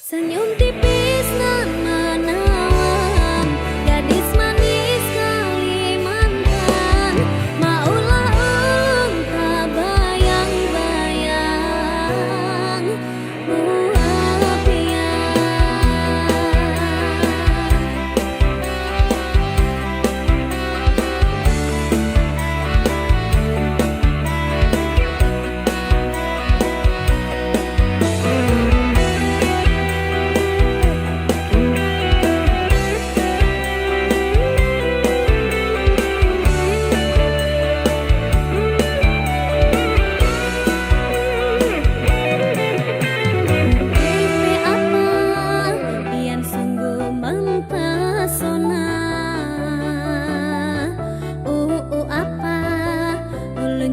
Senyum tipis nan menawan, gadis manis Kalimantan. Maulah ulung tak bayang-bayang buah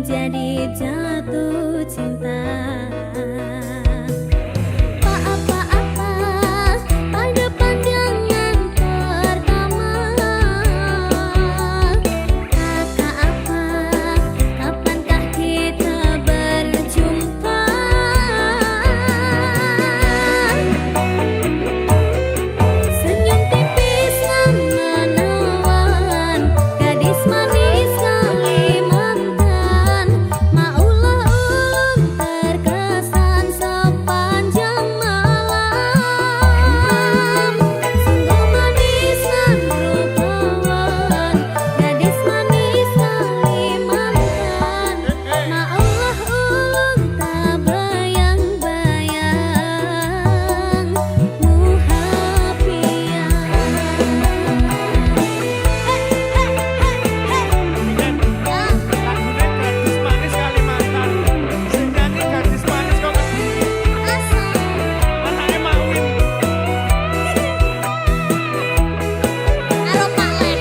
jadi jatuh cinta. Apa-apa pada pandangan pertama. Kata apa, kapankah kita berjumpa? Senyum tipis nan menawan, gadis manis Kalimantan. Maulah ulung terkesan sepanjang malam. Sungguh manis nan rupawan, gadis manis Kalimantan. Maulah ulung tak bayang-bayang muhapian. Gadis manis Kalimantan. Sing nyanyi gadis manis kok anake Mawin. Halo Pak Leh.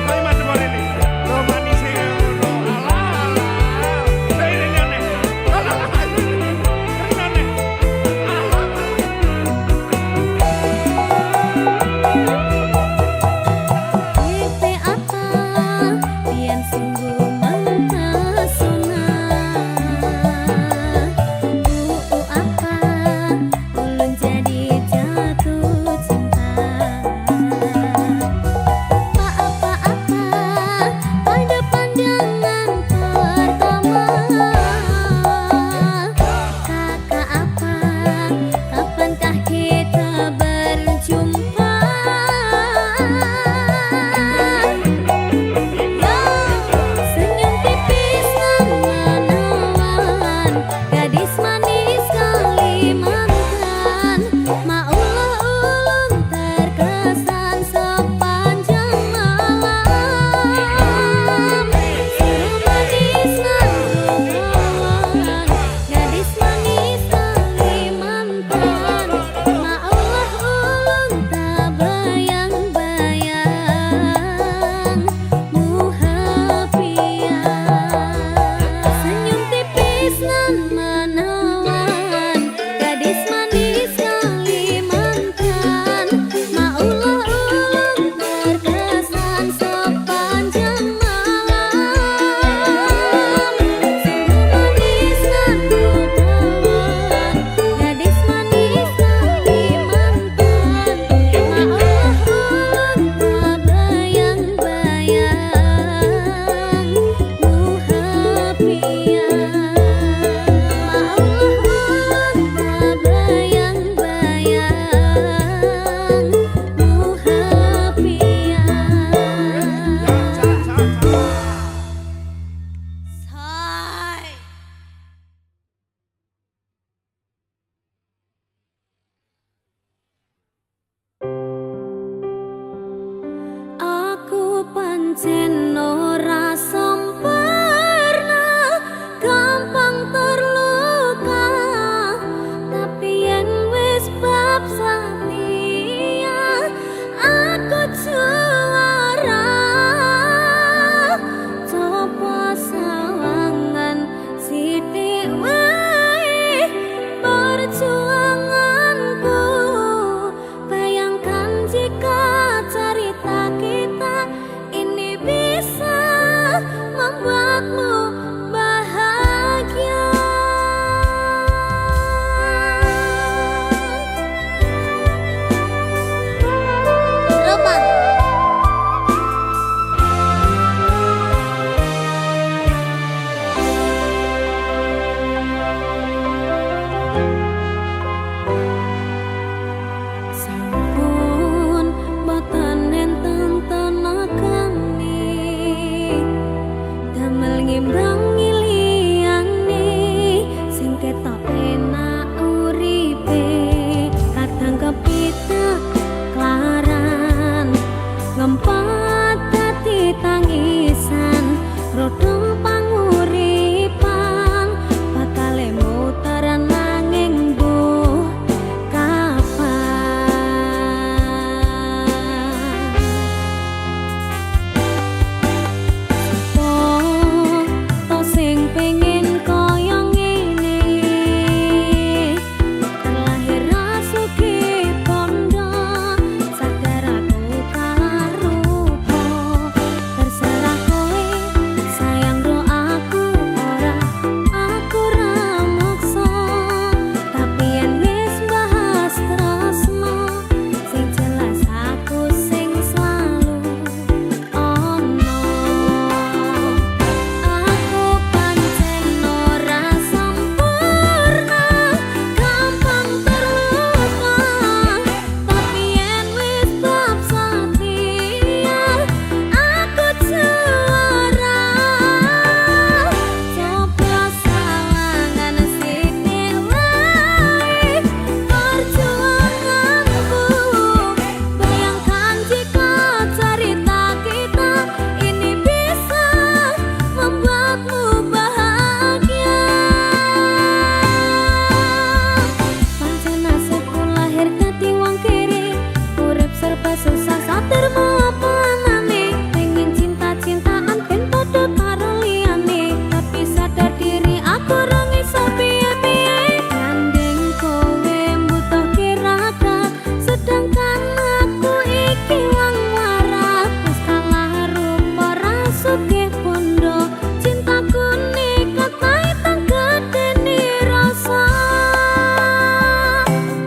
Kok macam apa ini? Lo manis e ngono. Alah. Saya nyane. Alah. Nyane. Pipi apa pian sungguh mempesona. Apa ulun jadi jatuh cinta. Apa-apa pada pandangan pertama. Kakak apa, kapankah kita berjumpa? Senyum tipis nan menawan, gadis manis Kalimantan. Maulah ulun terkesan sepanjang malam. Seru manis nan rupawan, gadis manis Kalimantan. Maulah ulun tak bayang-bayang muhapian. Senyum tipis nan menawan, gadis manis Kalimantan. Maulah ulun terkesan sepanjang malam. Sungguh manis nan rupawan, gadis manis Kalimantan. Maulah ulun tak bayang-bayang muhapian. Maulah ulun tak bayang-bayang muhapian. Say. Aku pancen ora sempurna, gampang terluka. Tapi yen wis bab sania, aku juara. Coba sawangan sithik wae perjuanganku. Bayangkan jika cerita kita ini bisa Sampun boten enten tenagane damel ngimbangi liyane sing ketok enak uripe kadang kepitek klaran ngempet dadi tangisan rodong panguripan bakale muteran nanging mbuh to sing pengen kaya ngene terlahir rasuki pondo sadar aku kalah rupa terserah kowe sayang do aku ora maksa tapi yen wis bahas tresno sing jelas aku sing selalu ono aku pancen ora sempurna gampang terluka tapi yen wis bab setia aku juara coba sawangan sithik wae perjuanganku bayangkan jika cerita kita ini bisa membuatmu bahagia pancen nasibku lahir dadi wong kiri urip serba susah satermu apa anane pengen cinta-cintaan ben padha karo liyane tapi sadar diri aku ora iso piye-piye gandeng kowe butuh kirakat sedangkan aku iki wong waras wis kalah rupa rasuke pondo cintaku nekat kaitan gedene rasa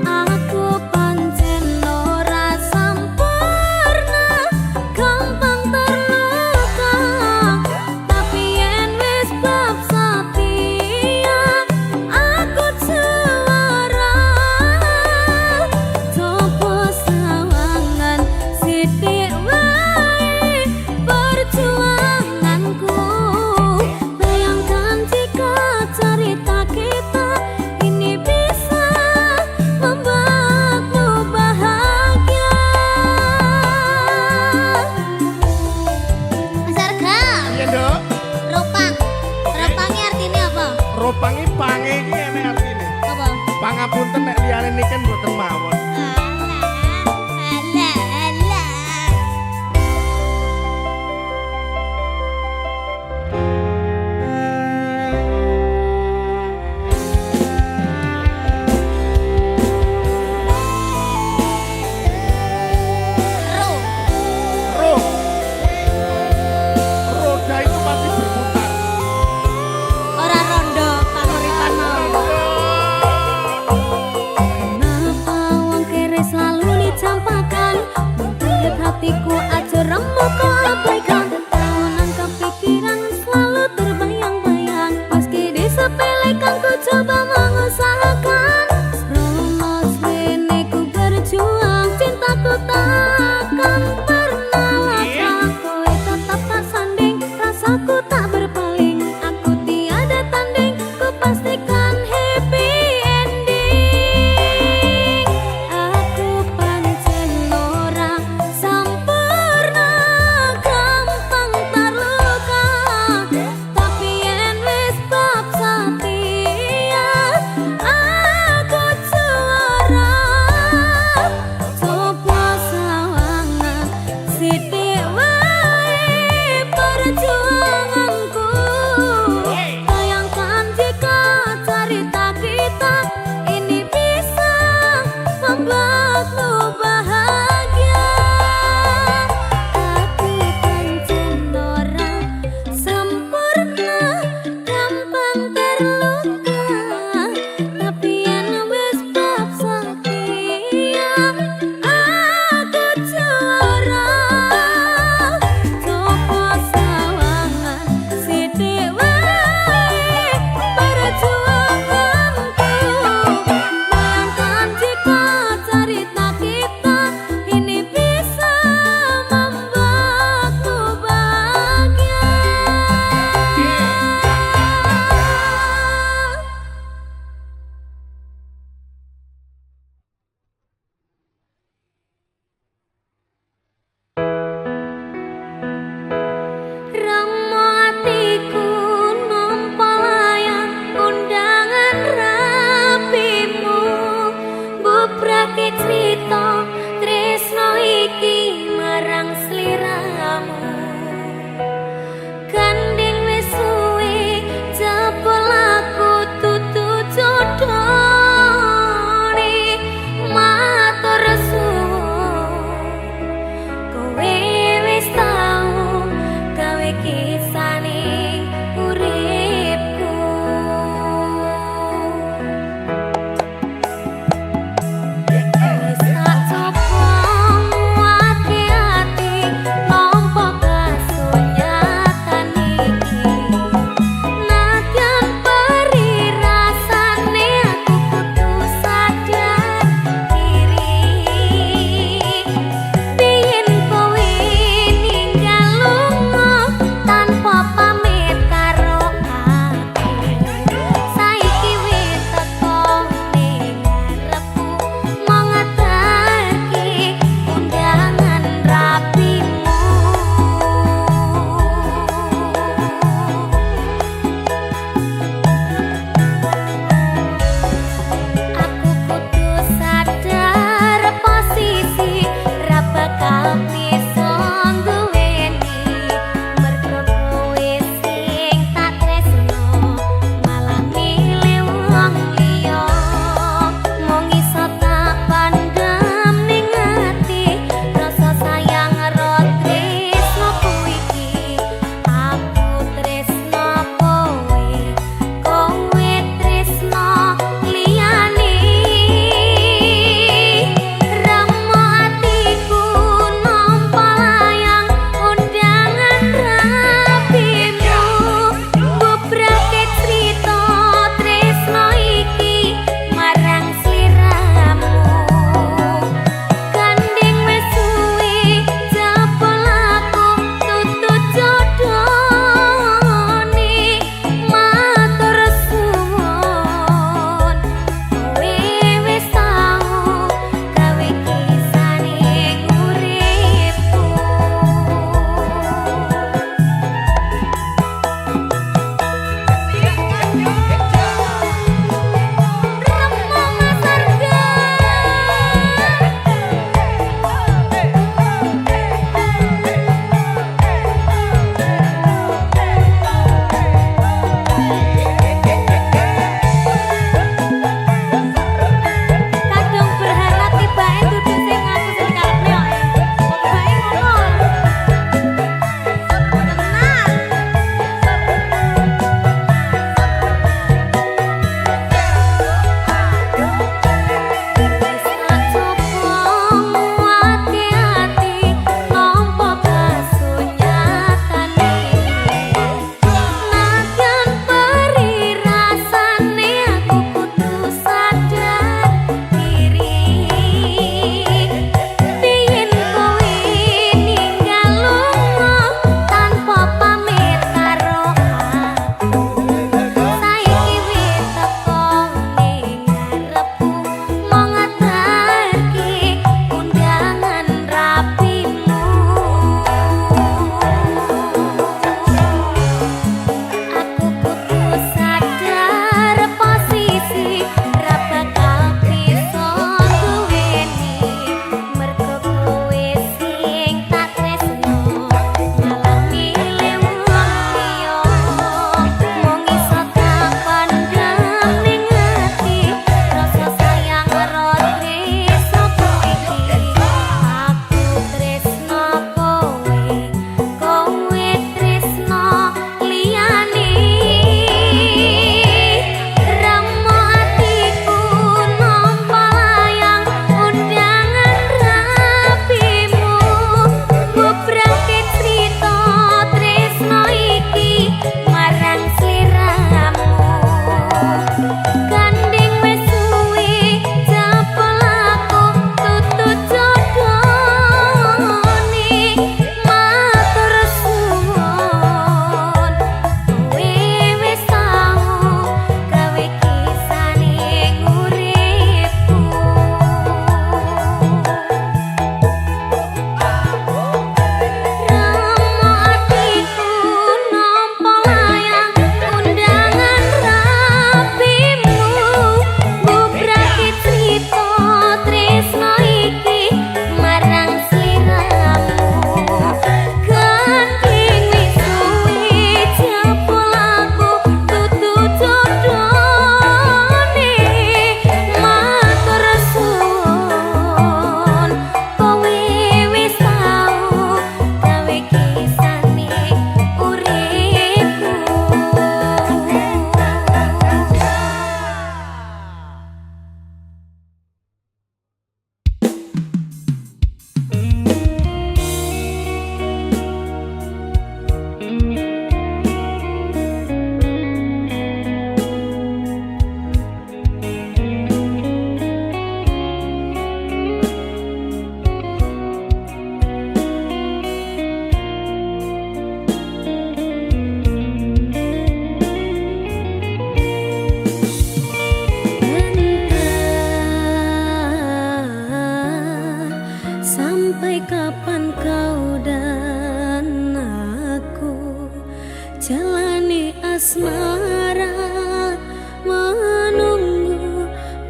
aku pancen ora sempurna gampang terluka tapi yen wis bab setia aku juara coba sawangan sithik wae perjuanganku bayangkan jika cerita kita ini bisa membuatmu bahagia Mas Arga Iya, Nduk. ropang ropangnya artinya apa? Ropangi pange iki enek artine. Apa? Pangapunten nek liyane niken mboten mawon. Alah Roh. Roda itu pasti berputar. ora rondo panguripan mau kenapa wong kere selalu dicampakan membuat hatiku aja remuk keabaikan tahunan kepikiran selalu terbayang-bayang meski disepelekan ku coba mengusahakan Romos rene ku berjuang cintaku takkan pernah latah kowe tetap tak sanding rasaku tak berpaling aku tiada tanding ku pastikan happy ending aku pancen ora sempurna ngrungokake crita tresno iki marang sliramu. Gandeng wis suwe jebul aku dudu jodhone, matur suwun kowe wis tau gawe kisah ning uripku. Wis tak coba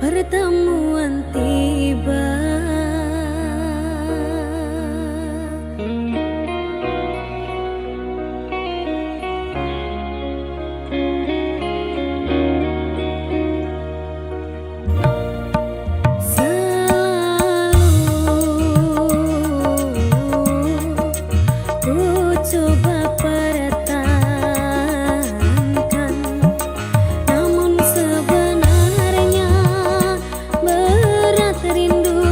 pertemuan tiba. Coba pertahankan, namun sebenarnya berat rindu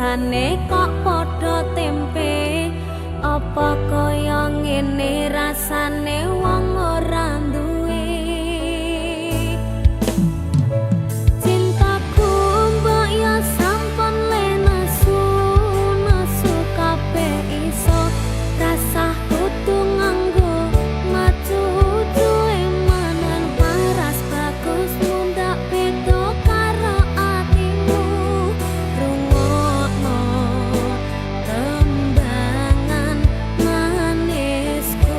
rasane kok padha tempe apa kaya ngene rasane wong ora duwe cintaku mbok ya sampun lenesu nesu kabeh iso rasa kudu nganggo matu duwe manan paras bagus mundak beda karo atimu rungokno tembangan manisku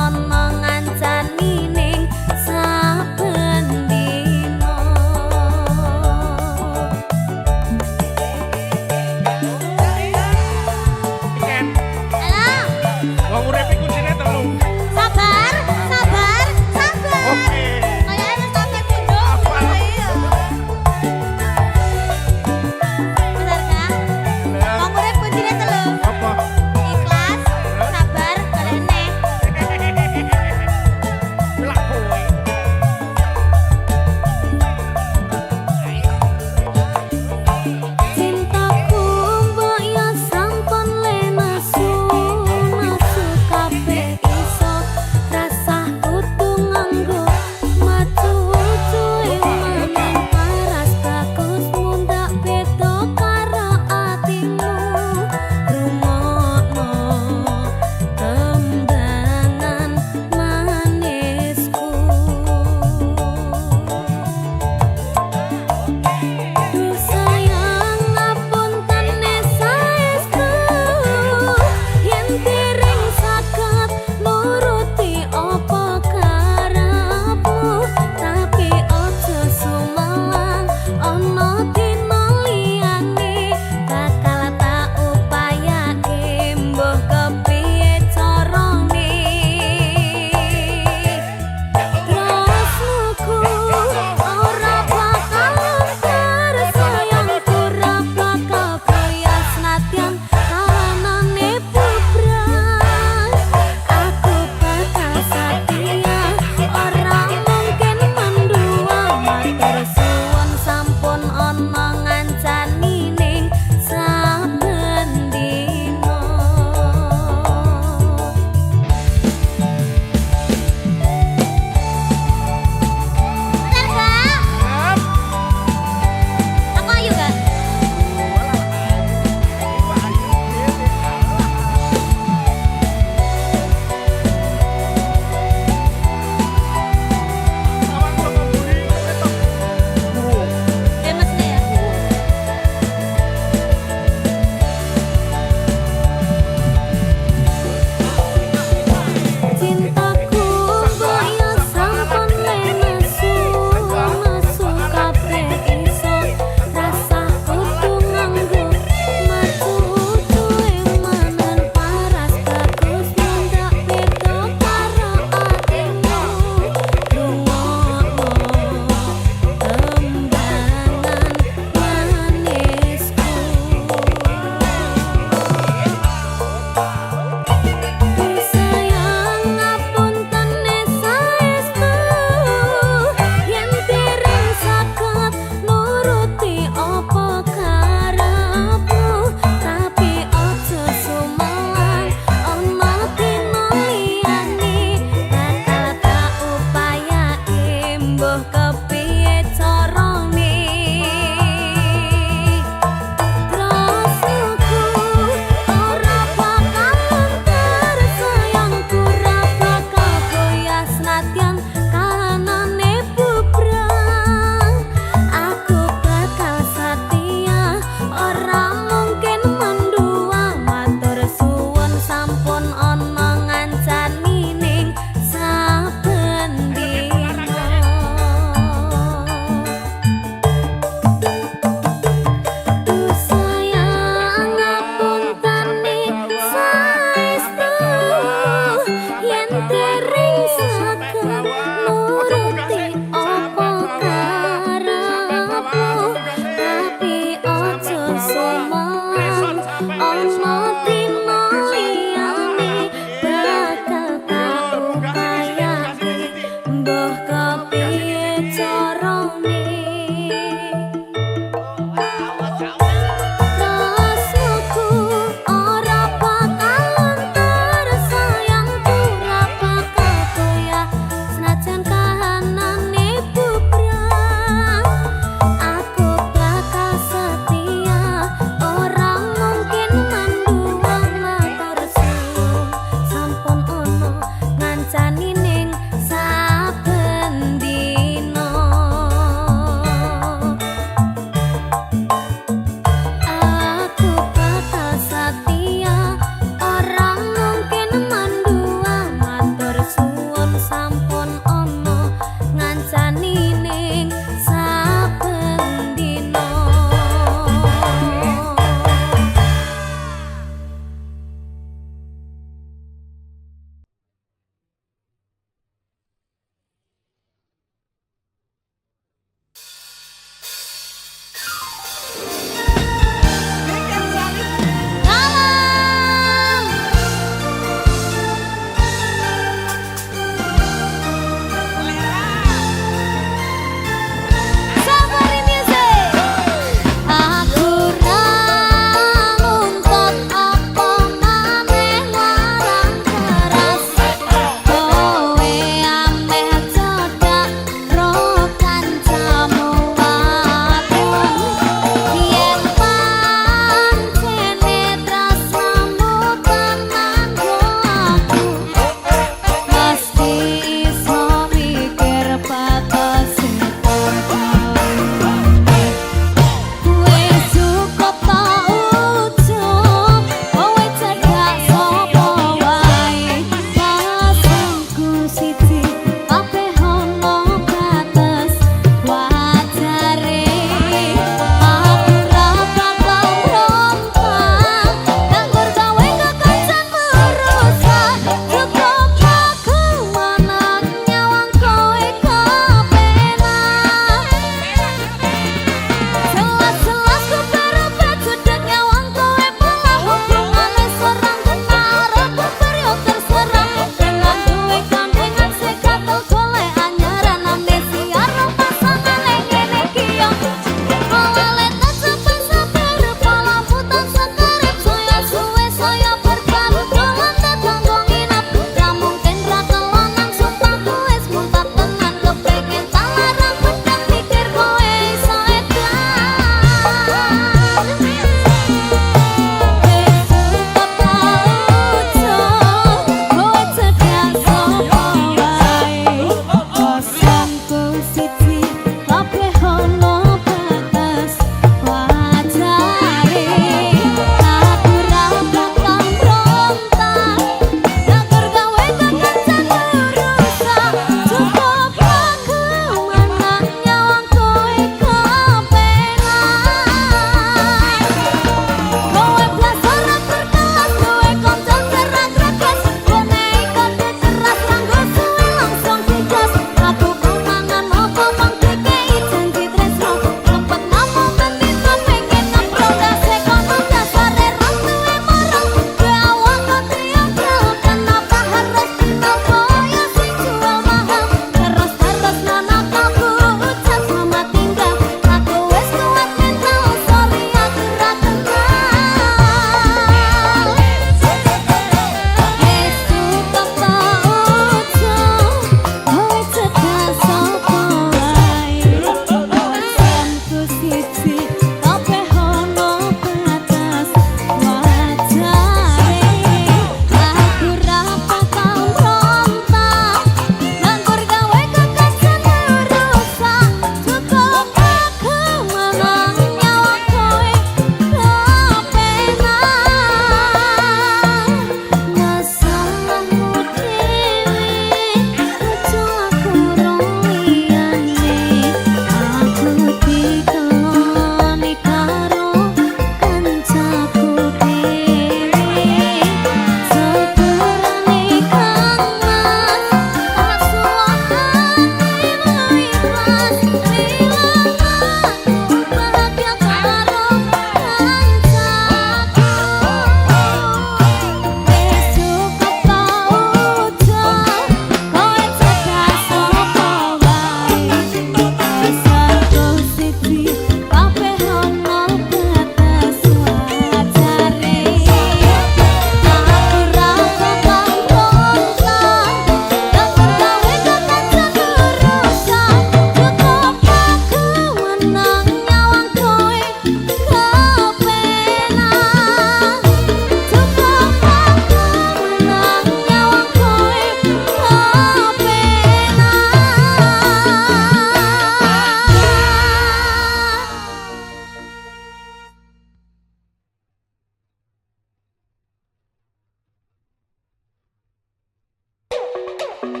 Nantinya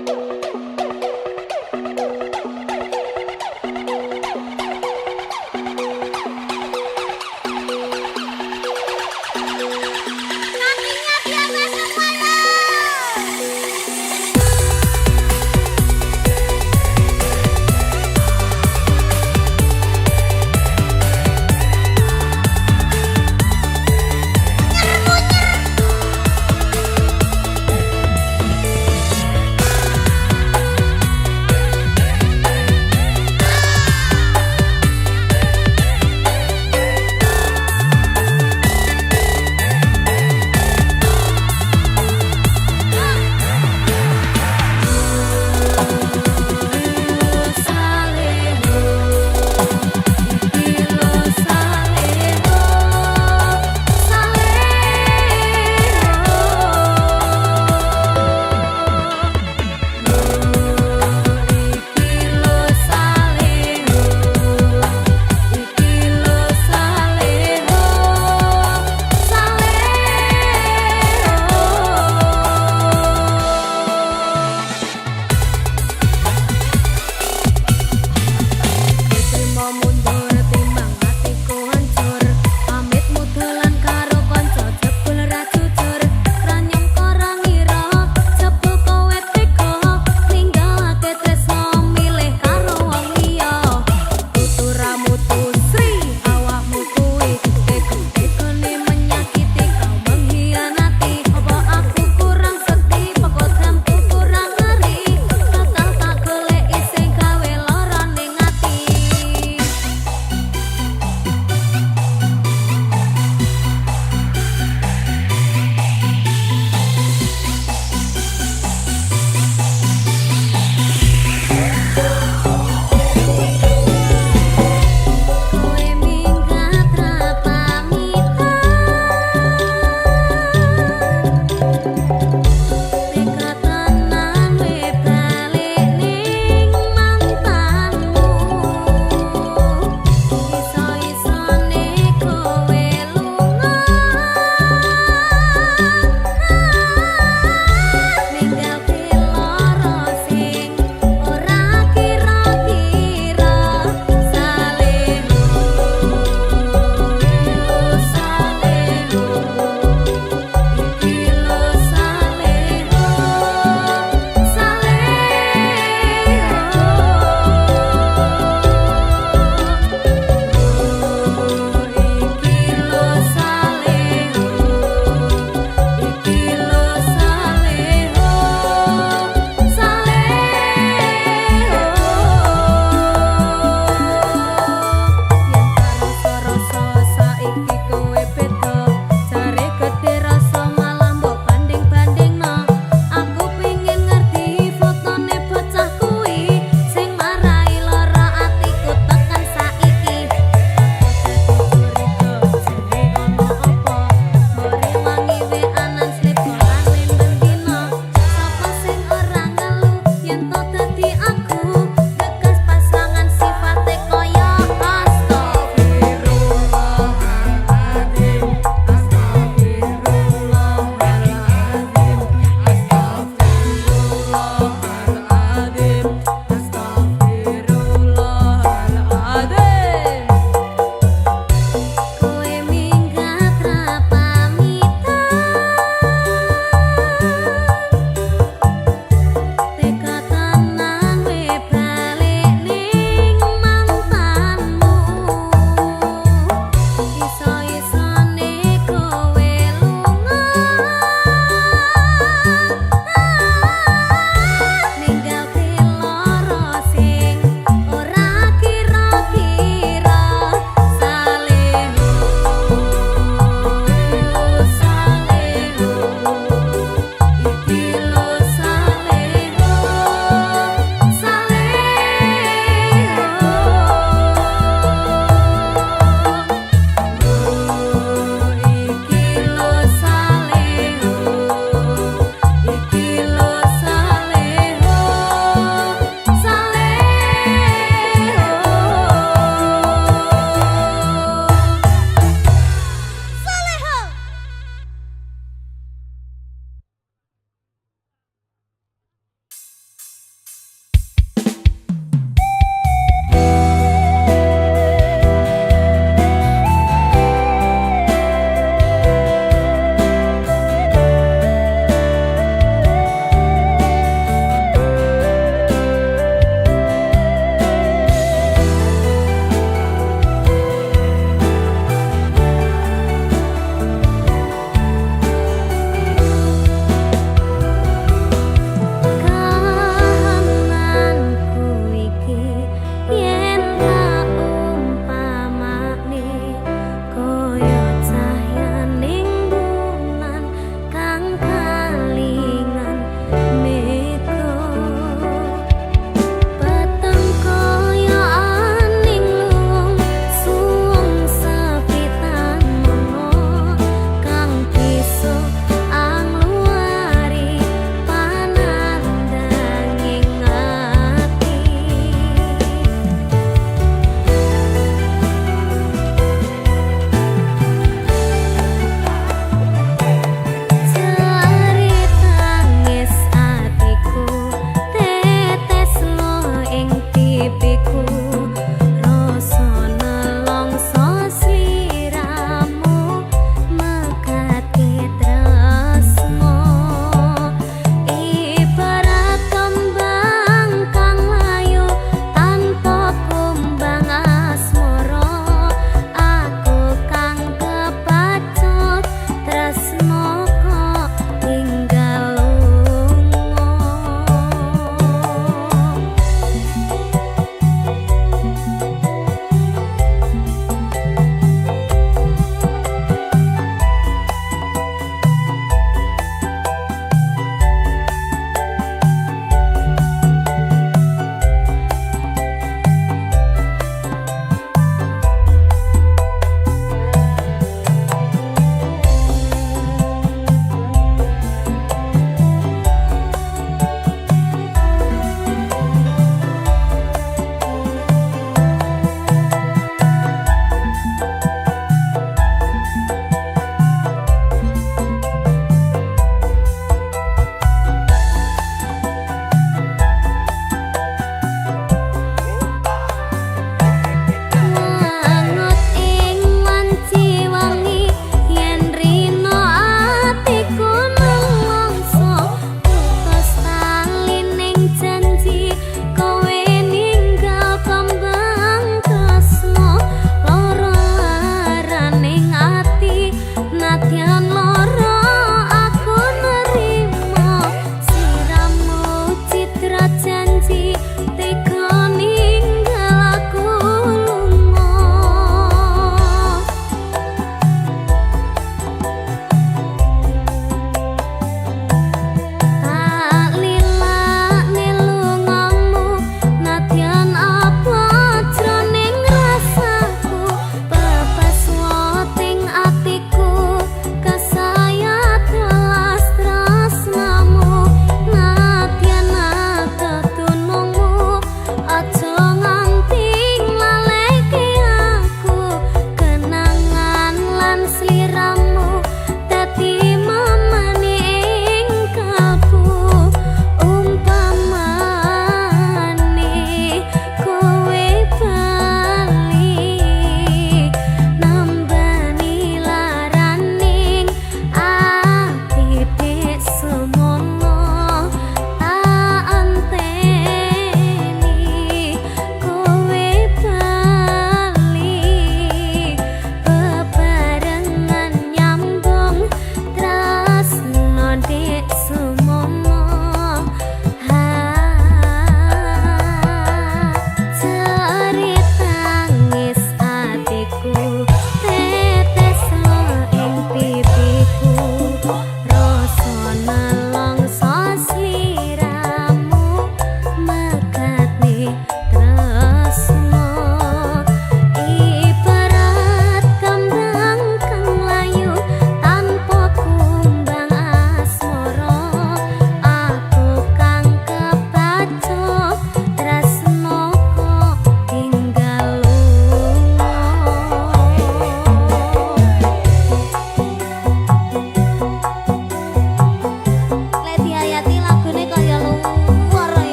dia besok malam.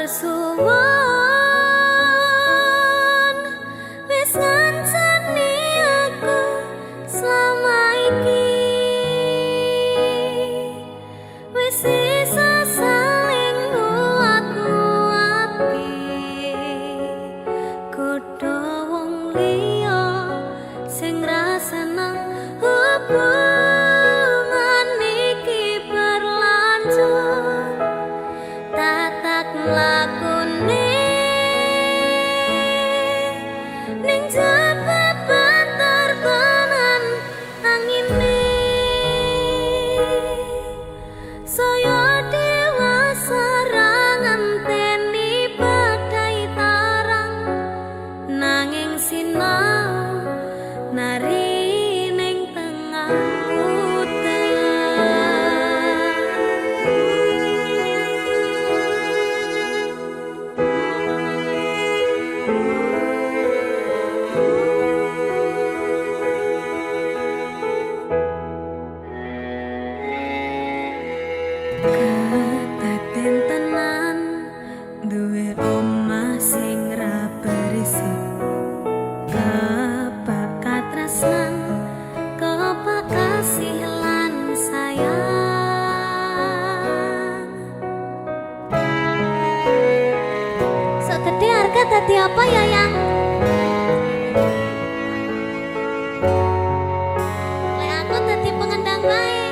Matur suwun wis ngancani aku selama iki, wis isa saling nguat-nguati, kudu wong liya sing ra seneng hubungan iki berlanjut. Tatak lakune ning jaba banter tenan angine, saya dewasa ra ngenteni badai tarang, nanging sinau nari ning tengah kadaden tenan duwe omah sing ra berisik, kebakat tresnan, kebakat kasih lan sayang. Sok gede harga dadi apa ya yang? Lek aku dadi pengendang wae.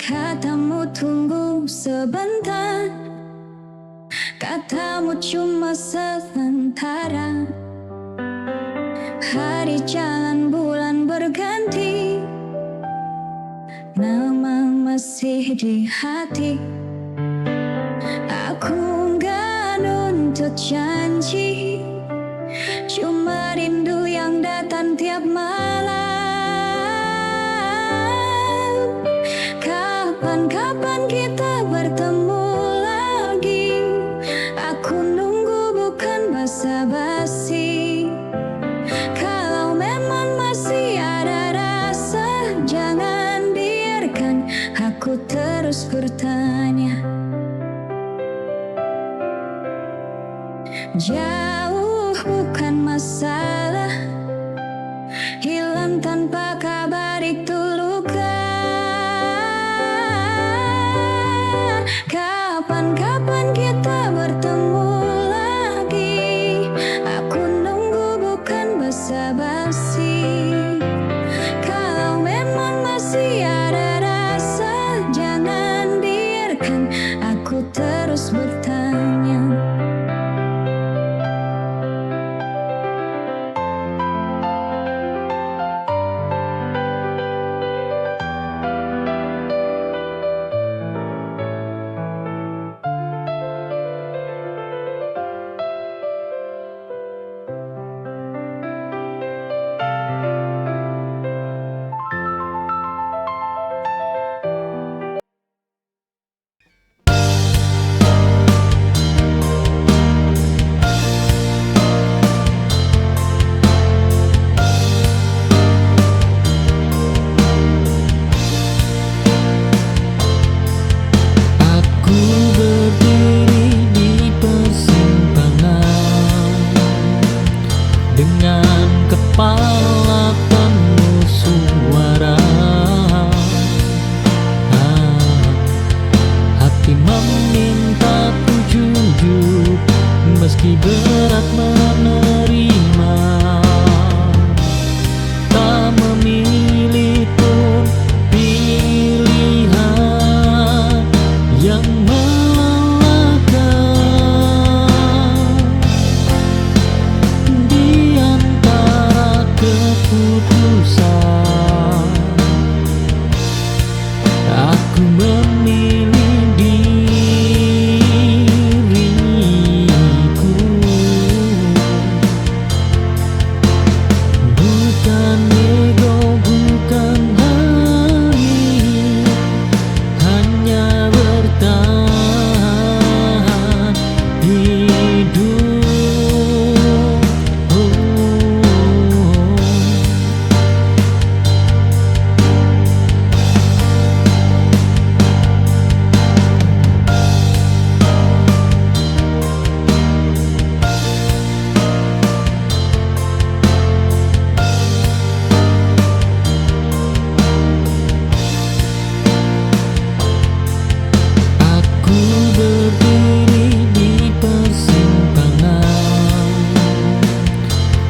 Katamu tunggu sebentar, katamu cuma sementara. Hari jalan bulan berganti, nama masih di hati. Aku nggak nuntut janji, cuma rindu yang datang tiap malam. Kapan-kapan kita bertemu lagi, aku nunggu bukan basa-basi. Kalau memang masih ada rasa, jangan biarkan aku terus bertanya. Jauh bukan masalah, hilang tanpa kabar itu luka. Kapan-kapan kita bertemu lagi, aku nunggu bukan basa-basi. Kalau memang masih ada rasa, jangan biarkan aku terus bertanya. Dengan kepala penuh suara, hati memintaku jujur, meski berat menerima. Tak memilih pun pilihan yang keputusan, aku memilih diriku. Bukan ego, bukan hari, hanya bertahan hidup.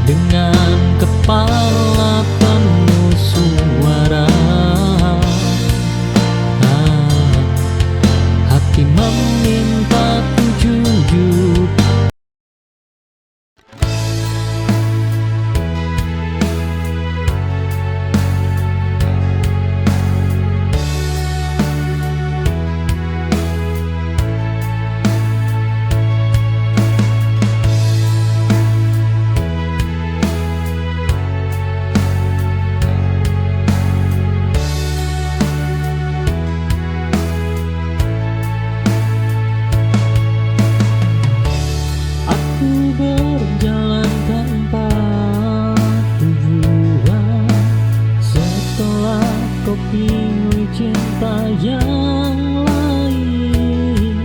Dengan kepala penuh suara, hati memintaku jujur. Berjalan tanpa tujuan, setelah kau pilih cinta yang lain.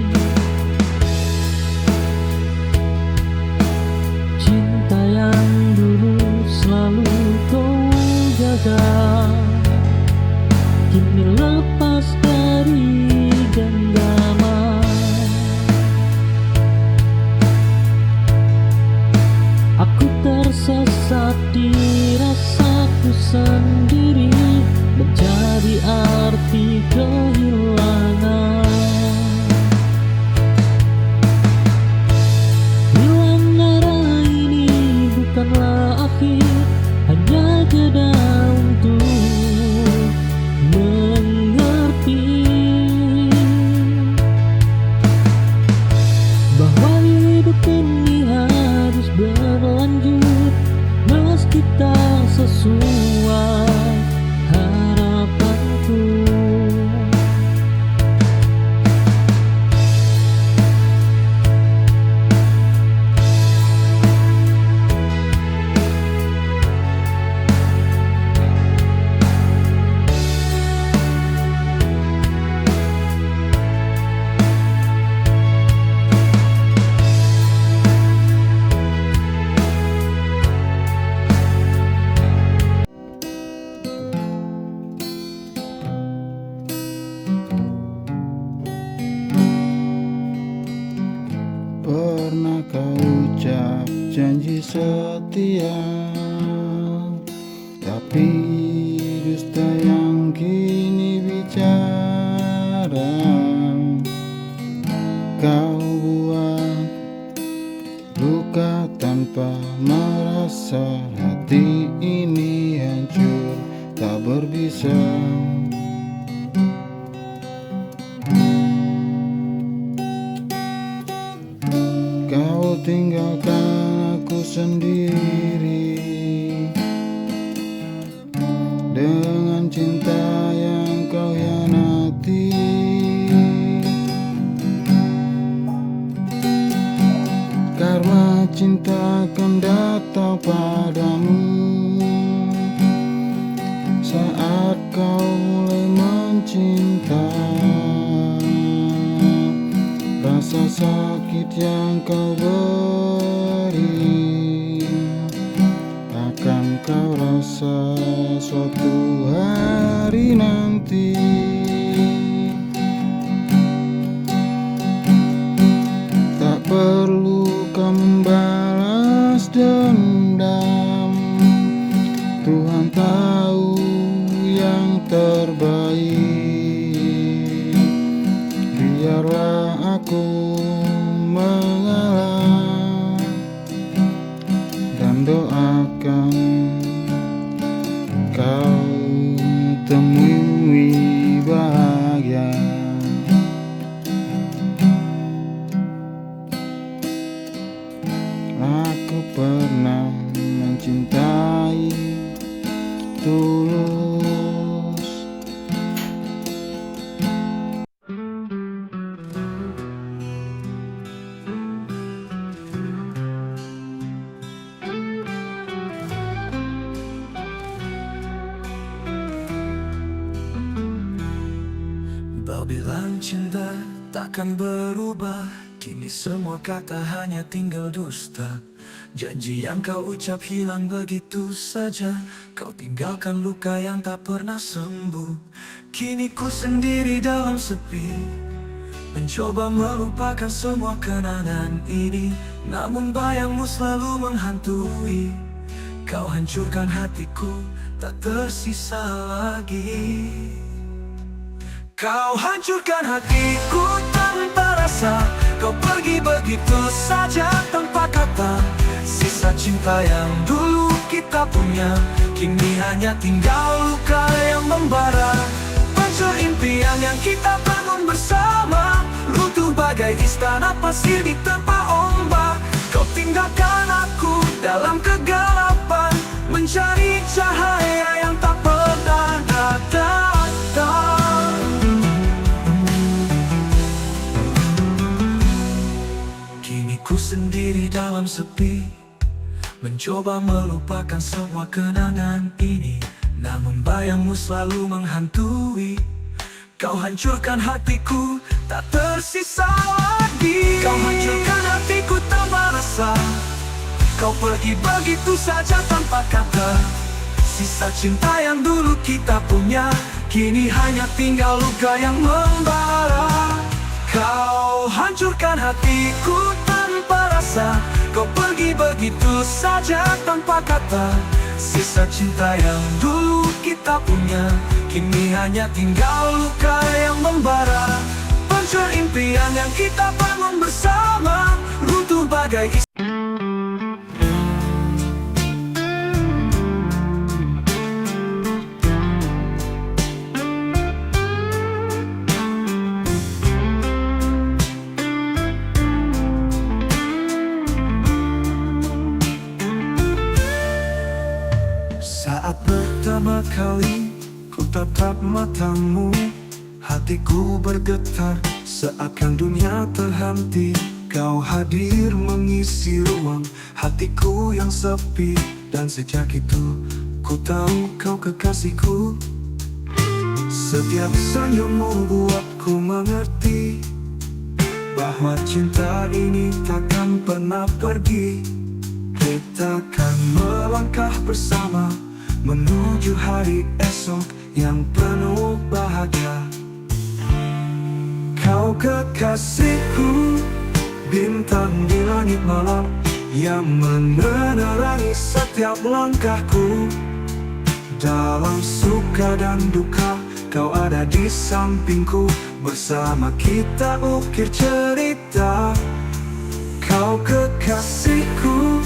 Cinta yang dulu selalu kau jaga, kini lepas dari genggaman. Aku tersesat di rasaku sendiri, menjadi arti seperti kehilangan. Hilang arah ini bukanlah akhir, hanya jeda untuk mengerti bahwa hidup ini harus berlanjut meski tak sesuai harapanku. Pernah kau ucap janji setia, tapi dusta yang kini bicara. Kau buat luka tanpa merasa, hati ini hancur tak berbisa. Kau tinggalkan aku sendiri dengan cinta yang kau hianati. Karena cinta akan datang padamu saat kau mulai mencinta. Rasa sakit yang kau beri akan kau rasa suatu hari nanti. Tak perlu kau membalas dendam, Tuhan tahu yang terbaik. Biarlah aku mengalah dan doakan kau temui bahagia. Aku pernah mencintai tulus. Kau bilang cinta takkan berubah, kini semua kata hanya tinggal dusta. Janji yang kau ucap hilang begitu saja, kau tinggalkan luka yang tak pernah sembuh. Kini ku sendiri dalam sepi, mencoba melupakan semua kenangan ini. Namun bayangmu selalu menghantui, kau hancurkan hatiku, tak tersisa lagi. Kau hancurkan hatiku tanpa rasa, kau pergi begitu saja tanpa kata. Sisa cinta yang dulu kita punya, kini hanya tinggal luka yang membara. Hancur impian yang kita bangun bersama, runtuh bagai istana pasir diterpa ombak. Kau tinggalkan aku dalam kegelapan, mencari cahaya yang tak pernah datang. Ku sendiri dalam sepi, mencoba melupakan semua kenangan ini. Namun bayangmu selalu menghantui, kau hancurkan hatiku, tak tersisa lagi. Kau hancurkan hatiku tanpa rasa, kau pergi begitu saja tanpa kata. Sisa cinta yang dulu kita punya, kini hanya tinggal luka yang membara. Kau hancurkan hatiku tanpa rasa, kau pergi begitu saja tanpa kata. Sisa cinta yang dulu kita kita punya. Kini hanya tinggal luka yang membara, hancur impian yang kita bangun bersama, runtuh bagai saat pertama kali ku tatap matamu, hatiku bergetar seakan dunia terhenti. Kau hadir mengisi ruang hatiku yang sepi, dan sejak itu ku tahu kau kekasihku. Setiap senyummu buatku mengerti bahwa cinta ini takkan pernah pergi. Kita akan melangkah bersama menuju hari esok yang penuh bahagia. Kau kekasihku, bintang di langit malam yang menerangi setiap langkahku. Dalam suka dan duka, kau ada di sampingku. Bersama kita ukir cerita. Kau kekasihku,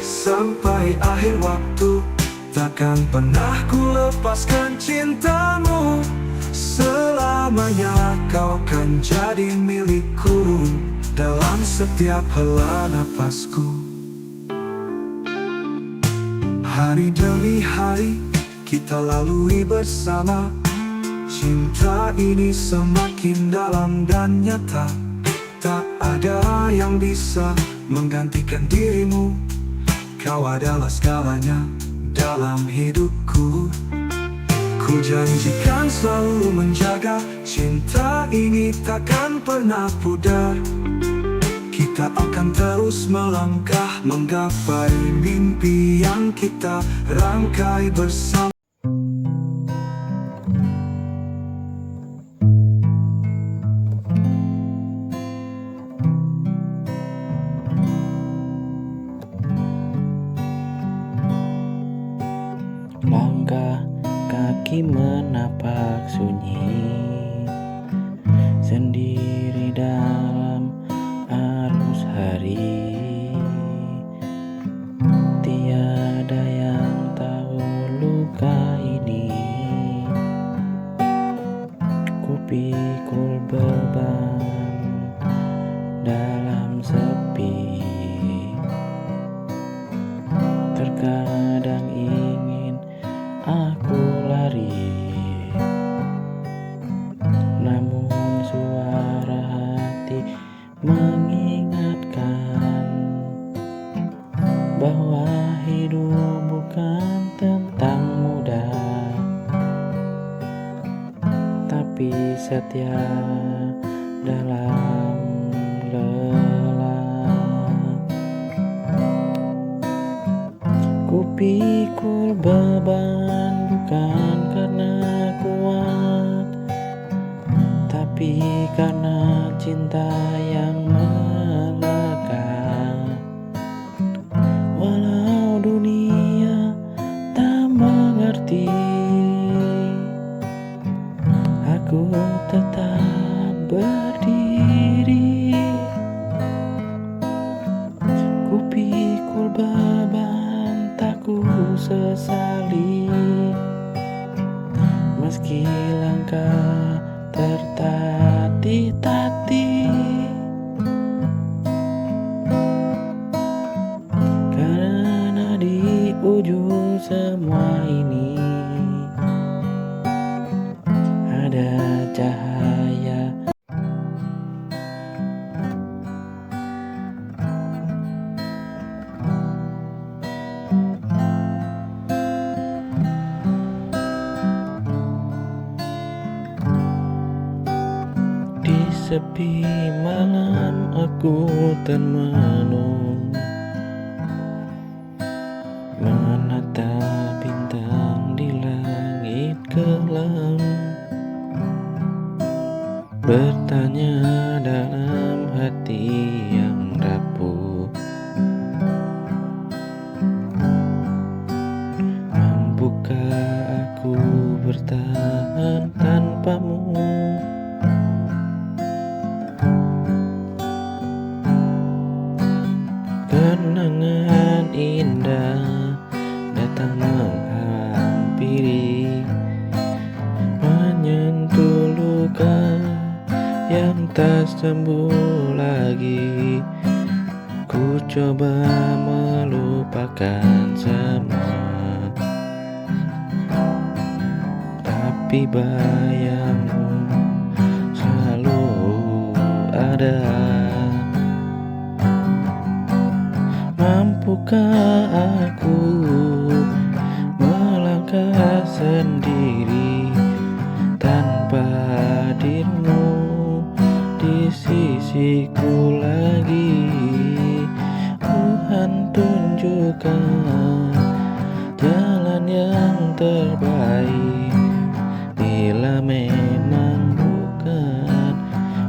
sampai akhir waktu takkan pernah ku lepaskan cintamu. Selamanya kau kan jadi milikku dalam setiap hela napasku. Hari demi hari kita lalui bersama, cinta ini semakin dalam dan nyata. Tak ada yang bisa menggantikan dirimu, kau adalah segalanya dalam hidupku. Ku janjikan selalu menjaga cinta ini takkan pernah pudar. Kita akan terus melangkah menggapai mimpi yang kita rangkai bersama. Langkah kaki menapak sunyi, sendiri dalam arus hari. Tiada yang tahu luka ini, ku pikul beban dalam sepi. Terkadang ingin aku lari, namun suara hati mengingatkan bahwa hidup bukan tentang mudah, tapi setia dalam lelah. Ku pikul beban bukan karena kuat, tapi karena cinta yang melekat. Walau dunia tak mengerti, aku tetap berdiri. Ku pikul beban tak ku sesali, meski langkah tertatih-tatih. Karena di ujung semua ini ada cahaya. Di sepi malam aku termenung, menatap bintang di langit kelam, bertanya dalam hati yang rapuh, mampukah aku bertahan tanpamu. Kenangan indah datang menghampiri, menyentuh luka yang tak sembuh lagi. Ku coba melupakan semua, tapi bayangmu selalu ada. Mampukah aku melangkah sendiri tanpa dirimu di sisiku lagi? Tuhan tunjukkan jalan yang terbaik, bila memang bukan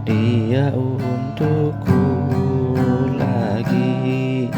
dia untukku lagi.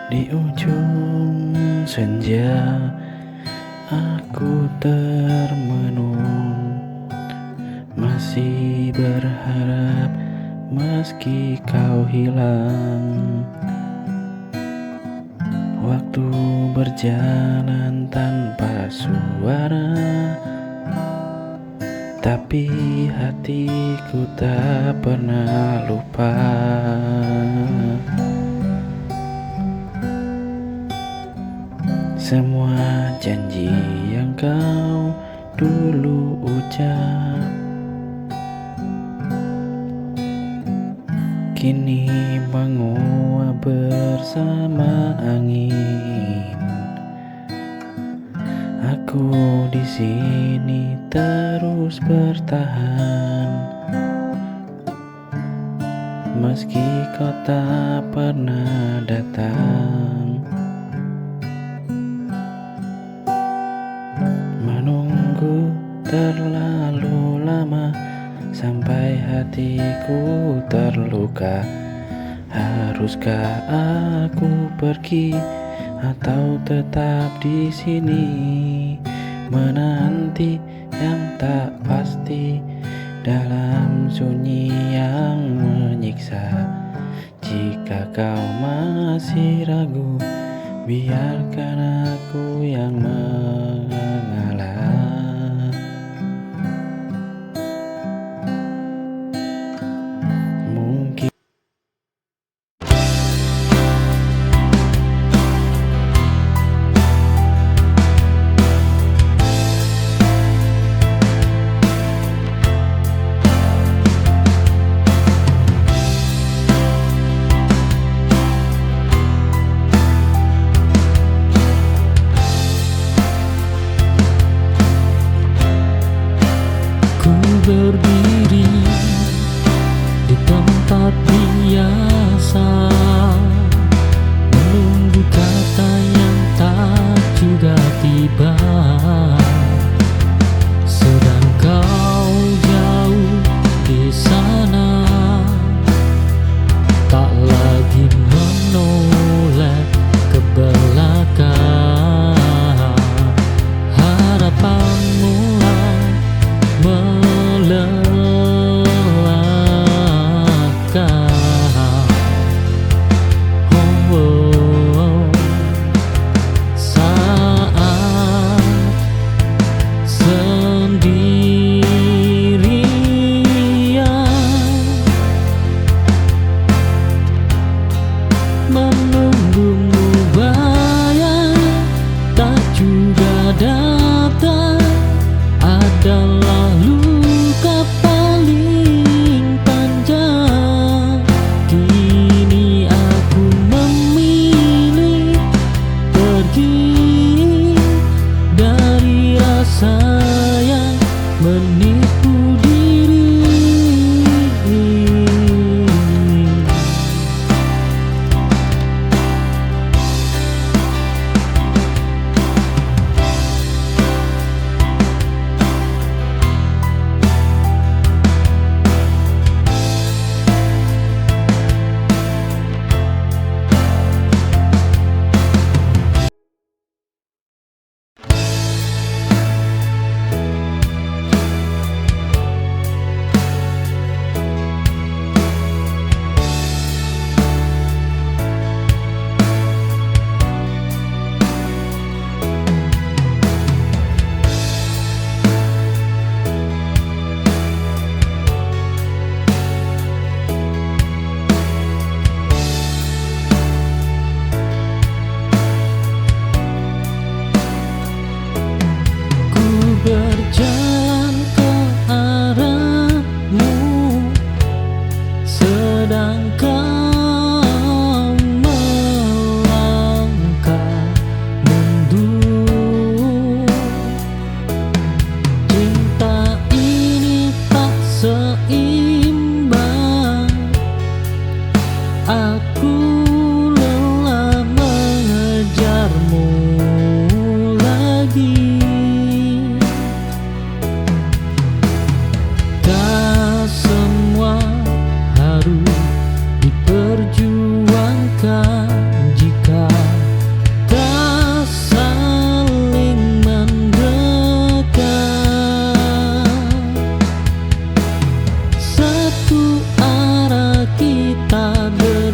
Di ujung senja aku termenung, masih berharap meski kau hilang. Waktu berjalan tanpa suara, tapi hatiku tak pernah lupa. Semua janji yang kau dulu ucap kini menguap bersama angin. Aku di sini terus bertahan, meski kau tak pernah datang. Menunggu terlalu lama sampai hatiku terluka. Haruskah aku pergi atau tetap di sini menanti yang tak pasti dalam sunyi yang menyiksa? Jika kau masih ragu, biarkan aku yang mengalah. Mungkin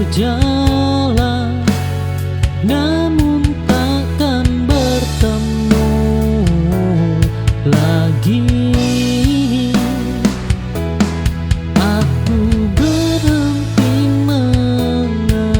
berjalan, namun takkan bertemu lagi. Aku berhenti mengejar